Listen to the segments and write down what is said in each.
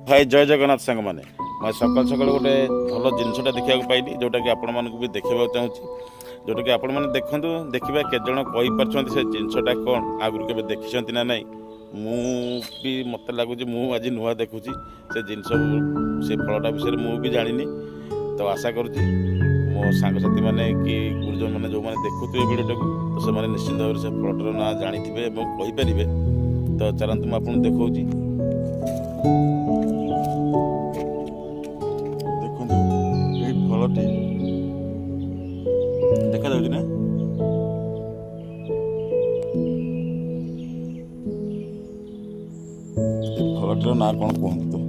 भाई जय जगन्नाथ सांग मैंने मैं सकाल सकाल गोटे भल जिनसा देखा पाइली जोटा कि आपण मानक भी देखा चाहूँगी जोटा कि आपण मैंने देखूँ देखा केत जन से जिनसा कौन आगुरी के देखी ना ना भी मत लगुच आज नुआ देखुची से जिन से फलटा विषय मुझे जानी तो आशा करुँच मो सांगसाथी मैंने कि गुरुजन मैंने जो मैंने देखुए भिडियो तो से निश्चिंत भाव से फलटर ना जानी और कहींपर तो चलते मुझे आपको देखी फलटी देखा जाऊँ ना फलटर ना कौन कहतु तो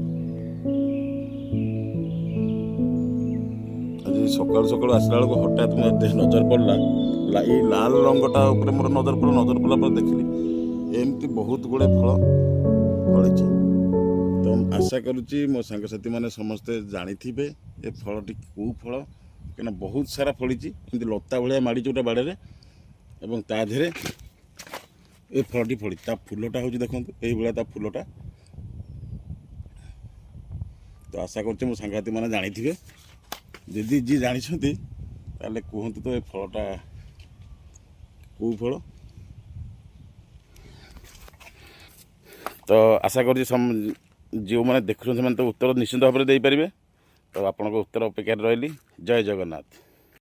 आज सकाल सकाल आसला बेलू हठात मत नजर पड़ा ये लाल रंगटा मोर नजर पड़ा पर देखिली एमती बहुत गुड़े फल फली तो आशा करुच्ची मो सांगसाथी मैंने समस्ते जानी ए फलटी कौ फल कहीं बहुत सारा फली लता भाया माड़ी गोटे बाड़े एवं ता देहरे ए फलटी फली फूलटा हूँ देखो ये फूलटा तो आशा कर मो सांगसाथी मैंने जानी जदि जी जानी कहतु तो ये फलटा कौ फल तो आशा कर जो मैंने देखुं से तो उत्तर निश्चित भाव में देपारे तो आपन उत्तर अपेक्षा रही जय जगन्नाथ।